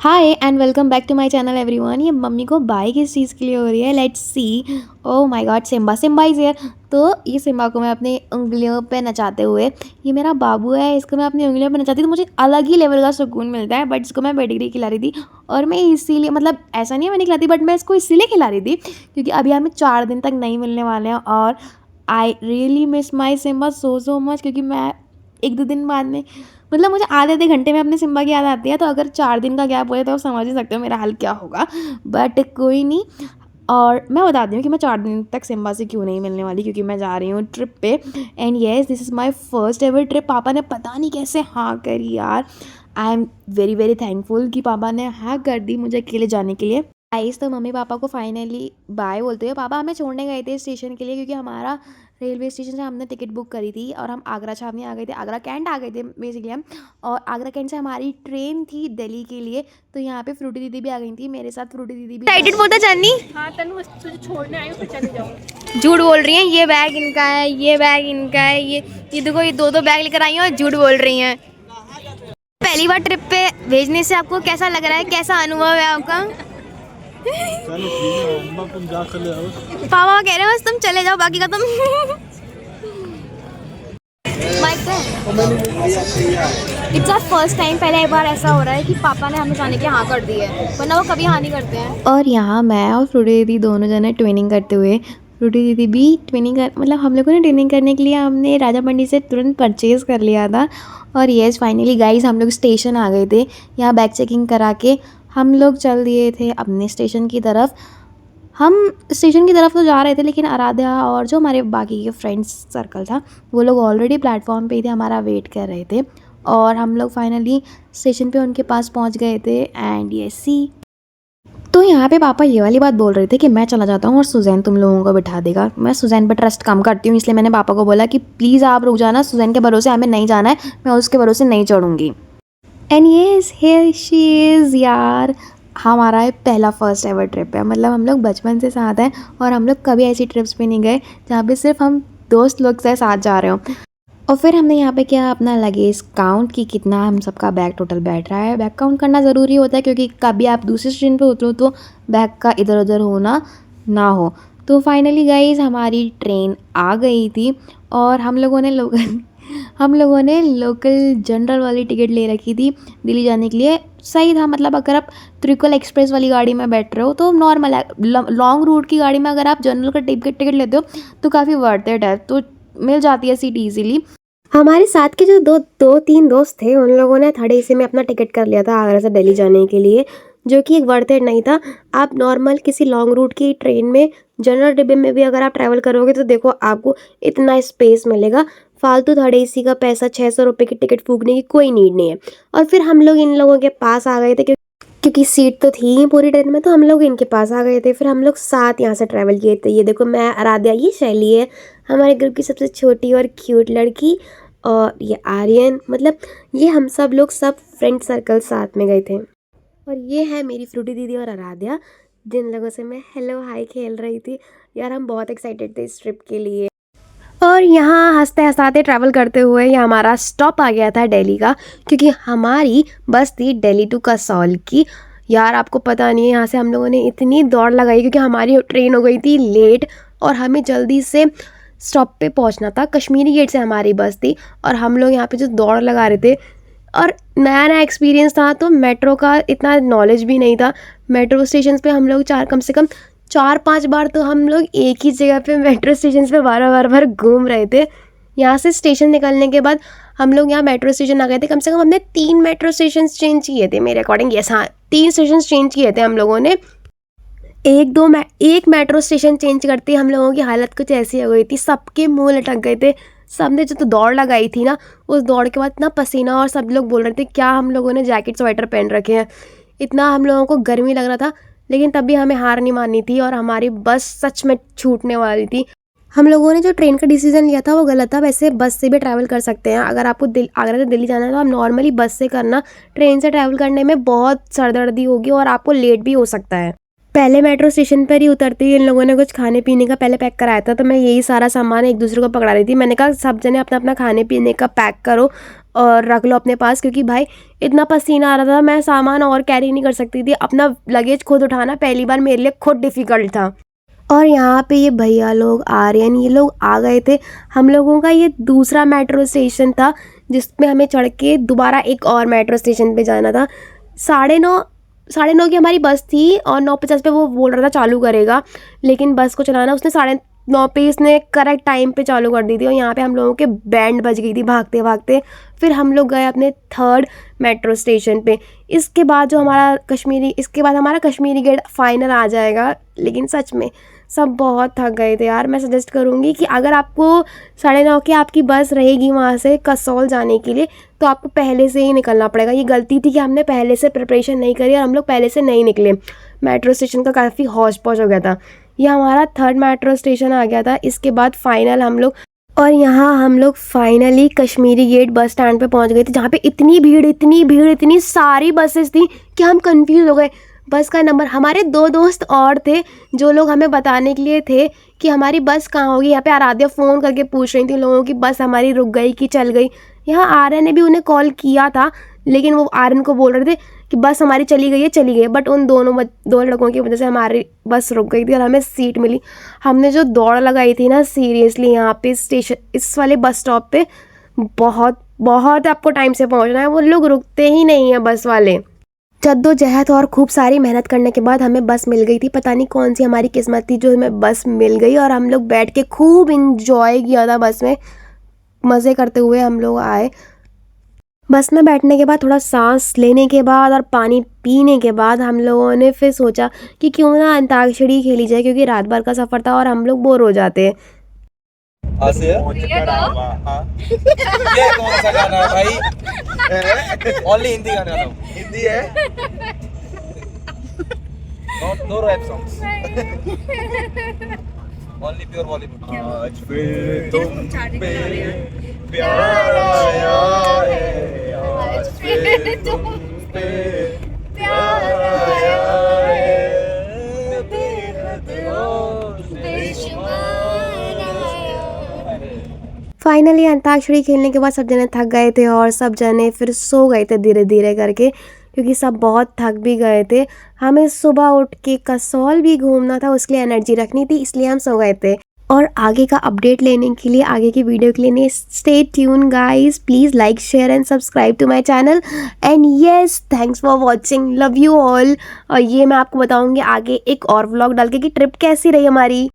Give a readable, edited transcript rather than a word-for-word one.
Hi and welcome back to my channel everyone. ये मम्मी को बाय किस चीज़ के लिए हो रही है, let's see. Oh my God, Simba Simba is here. तो ये सिम्बा को मैं अपनी उंगलियों पे नचाते हुए, ये मेरा बाबू है, इसको मैं अपनी उंगलियों पे नचाती तो मुझे अलग ही लेवल का सुकून मिलता है। बट इसको मैं पेडिग्री खिला रही थी और मैं इसीलिए, मतलब ऐसा नहीं है मैंने खिलाती, बट मैं इसको इसीलिए खिला रही थी क्योंकि अभी हमें 4 दिन तक नहीं मिलने वाले हैं। और I really miss my Simba so much, क्योंकि मैं 1-2 दिन बाद में, मतलब मुझे आधे-आधे घंटे में अपने सिम्बा की याद आती है। तो अगर 4 दिन का गैप हो जाए तो आप समझ ही सकते हो मेरा हाल क्या होगा। बट कोई नहीं। और मैं बताती हूँ कि मैं 4 दिन तक सिम्बा से क्यों नहीं मिलने वाली, क्योंकि मैं जा रही हूँ ट्रिप पे। And yes, this is my first ever trip. पापा ने पता नहीं कैसे हाँ करी यार। I am very very thankful कि पापा ने हाँ कर दी मुझे अकेले जाने के लिए। गाइस, तो मम्मी पापा को फाइनली बाय बोलते हुए पापा हमें छोड़ने गए थे स्टेशन के लिए, क्योंकि हमारा रेलवे स्टेशन से हमने टिकट बुक करी थी और हम आगरा छावनी आ गए थे, आगरा कैंट आ गए थे बेसिकली हम। और आगरा कैंट से हमारी ट्रेन थी दिल्ली के लिए। तो यहाँ पे फ्रूटी दीदी भी आ गई थी मेरे साथ। फ्रूटी दीदी भी एक्साइटेड बोलता चांदनी। हाँ तनु, बस तुझे छोड़ने आई हूँ, फिर चले जाओ। झूठ बोल रही हैं, ये बैग इनका है, ये बैग इनका है, ये देखो, ये दो बैग लेकर आई हैं और झूठ बोल रही हैं। पहली बार ट्रिप पे भेजने से आपको कैसा लग रहा है, कैसा अनुभव है आपका? चलो ठीक है, अम्मा तुम जा कर ले आओ। पापा कह रहे हैं बस तुम चले जाओ, बाकी का तुम इट्स आवर फर्स्ट टाइम, पहले एक बार ऐसा हो रहा है कि पापा ने हमें जाने की हाँ कर दी है, वरना वो कभी हाँ नहीं करते हैं। और यहाँ मैं और फ्रूटी दीदी दोनों जने ट्विनिंग करते हुए, फ्रूटी दीदी भी ट्विनिंग कर, मतलब हम लोगों ने ट्विनिंग करने के लिए हमने राजा मंडी से तुरंत परचेज़ कर लिया था। और येस, फाइनली गाइस हम लोग स्टेशन आ गए थे। यहाँ बैग चेकिंग करा के हम लोग चल दिए थे अपने स्टेशन की तरफ। हम स्टेशन की तरफ तो जा रहे थे, लेकिन आराध्या और जो हमारे बाकी के फ्रेंड्स सर्कल था वो लोग ऑलरेडी प्लेटफॉर्म पे ही थे, हमारा वेट कर रहे थे। और हम लोग फाइनली स्टेशन पे उनके पास पहुंच गए थे। एंड ये सी, तो यहाँ पे पापा ये वाली बात बोल रहे थे कि मैं चला जाता हूँ और सुजैन तुम लोगों को बिठा देगा। मैं सुजैन पर ट्रस्ट कम करती हूँ, इसलिए मैंने पापा को बोला कि प्लीज़ आप रुक जाना, सुजैन के भरोसे हमें नहीं जाना है, मैं उसके भरोसे नहीं चढ़ूँगी। And yes, here she is यार। हमारा ये पहला फर्स्ट एवर ट्रिप है, मतलब हम लोग बचपन से साथ हैं और हम लोग कभी ऐसी ट्रिप्स पे नहीं गए जहाँ पे सिर्फ हम दोस्त लोग से साथ जा रहे हो। और फिर हमने यहाँ पे क्या, अपना लगेज काउंट की कितना हम सबका बैग टोटल बैठ रहा है। बैग काउंट करना ज़रूरी होता है, क्योंकि कभी आप दूसरे स्टेशन पे उतरो तो बैग का इधर उधर होना ना हो। तो फाइनली गाइस हमारी ट्रेन आ गई थी और हम लोगों ने लोकल जनरल वाली टिकट ले रखी थी दिल्ली जाने के लिए। सही था, मतलब अगर आप त्रिकुल एक्सप्रेस वाली गाड़ी में बैठ रहे हो तो नॉर्मल है। लॉन्ग रूट की गाड़ी में अगर आप जनरल का टिकट लेते हो तो काफ़ी वर्थ इट है, तो मिल जाती है सीट ईजीली। हमारे साथ के जो दो तीन दोस्त थे उन लोगों ने थर्ड एसी में अपना टिकट कर लिया था आगरा से दिल्ली जाने के लिए, जो कि एक वर्थ इट नहीं था। आप नॉर्मल किसी लॉन्ग रूट की ट्रेन में जनरल डिब्बे में भी अगर आप ट्रैवल करोगे तो देखो आपको इतना स्पेस मिलेगा। फालतू थर्ड एसी का पैसा 600 रुपये की टिकट फूकने की कोई नीड नहीं है। और फिर हम लोग इन लोगों के पास आ गए थे क्योंकि सीट तो थी ही पूरी ट्रेन में, तो हम लोग इनके पास आ गए थे। फिर हम लोग साथ यहाँ से ट्रैवल किए थे। ये देखो, मैं आराध्या, ये शैली है हमारे ग्रुप की सबसे छोटी और क्यूट लड़की, और ये आर्यन, मतलब ये हम सब लोग सब फ्रेंड सर्कल साथ में गए थे। और ये है मेरी फ्रूटी दीदी और आराध्या, जिन लोगों से मैं हेलो हाय खेल रही थी। यार हम बहुत एक्साइटेड थे इस ट्रिप के लिए। और यहाँ हंसते हंसाते ट्रैवल करते हुए ये हमारा स्टॉप आ गया था दिल्ली का, क्योंकि हमारी बस थी दिल्ली टू कसौल की। यार आपको पता नहीं है, यहाँ से हम लोगों ने इतनी दौड़ लगाई क्योंकि हमारी ट्रेन हो गई थी लेट और हमें जल्दी से स्टॉप पे पहुँचना था। कश्मीरी गेट से हमारी बस थी और हम लोग यहाँ पे जो दौड़ लगा रहे थे, और नया नया एक्सपीरियंस था तो मेट्रो का इतना नॉलेज भी नहीं था। मेट्रो स्टेशन पे हम लोग कम से कम 4-5 बार तो हम लोग एक ही जगह पे मेट्रो स्टेशन पे बार घूम रहे थे। यहाँ से स्टेशन निकलने के बाद हम लोग यहाँ मेट्रो स्टेशन आ गए थे। कम से कम हमने 3 मेट्रो स्टेशन चेंज किए थे मेरे अकॉर्डिंग। यस हाँ, 3 स्टेशन चेंज किए थे हम लोगों ने। एक मेट्रो स्टेशन चेंज करते हम लोगों की हालत कुछ ऐसी हो गई थी, सबके मुँह लटक गए थे। सबने जो तो दौड़ लगाई थी ना, उस दौड़ के बाद इतना पसीना, और सब लोग बोल रहे थे क्या हम लोगों ने जैकेट स्वेटर पहन रखे हैं, इतना हम लोगों को गर्मी लग रहा था। लेकिन तब भी हमें हार नहीं माननी थी और हमारी बस सच में छूटने वाली थी। हम लोगों ने जो ट्रेन का डिसीजन लिया था वो गलत था। वैसे बस से भी ट्रैवल कर सकते हैं, अगर आपको आगरा से दिल्ली जाना है तो आप नॉर्मली बस से करना। ट्रेन से ट्रैवल करने में बहुत सरदर्दी होगी और आपको लेट भी हो सकता है। पहले मेट्रो स्टेशन पर ही उतरते ही इन लोगों ने कुछ खाने पीने का पहले पैक कराया था, तो मैं यही सारा सामान एक दूसरे को पकड़ा रही थी। मैंने कहा सब जने अपना अपना खाने पीने का पैक करो और रख लो अपने पास, क्योंकि भाई इतना पसीना आ रहा था, मैं सामान और कैरी नहीं कर सकती थी। अपना लगेज खुद उठाना पहली बार मेरे लिए खुद डिफ़िकल्ट था। और यहाँ पे ये भैया लोग आर्यन ये लोग आ गए थे। हम लोगों का ये दूसरा मेट्रो स्टेशन था जिसमें हमें चढ़ के दोबारा एक और मेट्रो स्टेशन पे जाना था। 9:30 की हमारी बस थी और 9:50 पे वो बोल रहा था चालू करेगा, लेकिन बस को चलाना उसने 9:30 पे इसने करेक्ट टाइम पे चालू कर दी थी। और यहाँ पे हम लोगों के बैंड बज गई थी भागते भागते। फिर हम लोग गए अपने 3rd मेट्रो स्टेशन पे। इसके बाद हमारा कश्मीरी गेट फाइनल आ जाएगा। लेकिन सच में सब बहुत थक गए थे यार। मैं सजेस्ट करूँगी कि अगर आपको 9:30 की आपकी बस रहेगी वहाँ से कसौल जाने के लिए, तो आपको पहले से ही निकलना पड़ेगा। ये गलती थी कि हमने पहले से प्रिपरेशन नहीं करी और हम लोग पहले से नहीं निकले। मेट्रो स्टेशन का काफ़ी हौच पौच हो गया था। ये हमारा 3rd मेट्रो स्टेशन आ गया था। इसके बाद फाइनल हम लोग finally Kashmiri gate bus stand पे पहुंच गए थे, जहाँ पे इतनी भीड़, इतनी सारी बसेस थी कि हम कंफ्यूज हो गए। बस का नंबर, हमारे 2 दोस्त और थे जो लोग हमें बताने के लिए थे कि हमारी बस कहाँ होगी। यहाँ पे आराध्या फ़ोन करके पूछ रही थी लोगों की बस हमारी रुक गई कि चल गई। यहाँ आर्यन ने भी उन्हें कॉल किया था, लेकिन वो आर्यन को बोल रहे थे कि बस हमारी चली गई है, बट उन दो लड़कों की वजह से हमारी बस रुक गई थी और हमें सीट मिली। हमने जो दौड़ लगाई थी ना सीरियसली, यहाँ पे स्टेशन इस वाले बस स्टॉप पे बहुत आपको टाइम से पहुँचना है। वो लोग रुकते ही नहीं हैं बस वाले। जद्दोजहद और खूब सारी मेहनत करने के बाद हमें बस मिल गई थी। पता नहीं कौन सी हमारी किस्मत थी जो हमें बस मिल गई, और हम लोग बैठ के खूब इंजॉय किया था। बस में मज़े करते हुए हम लोग आए। बस में बैठने के बाद, थोड़ा सांस लेने के बाद और पानी पीने के बाद हम लोगों ने फिर सोचा कि क्यों ना अंताक्षरी खेली जाए, क्योंकि रात भर का सफ़र था और हम लोग बोर हो जाते हैं। ये कौन सा गाना है भाई? ओनली हिंदी गाना गाओ। हिंदी है? No rap songs. Only pure Bollywood. आज फिर तुम पे प्यार आया है, आज फिर तुम पे प्यार आया है, बेहद और बेशुमार आया। फाइनली अंताक्षरी खेलने के बाद सब जने थक गए थे और सब जने फिर सो गए थे धीरे धीरे करके, क्योंकि सब बहुत थक भी गए थे। हमें सुबह उठ के कसौल भी घूमना था, उसके लिए एनर्जी रखनी थी, इसलिए हम सो गए थे। और आगे का अपडेट लेने के लिए, आगे की वीडियो के लिए stay tune guys. Please like share and subscribe to my channel. And yes, thanks for watching, love you all. और ये मैं आपको बताऊंगी आगे एक और व्लॉग डाल के कि ट्रिप कैसी रही हमारी।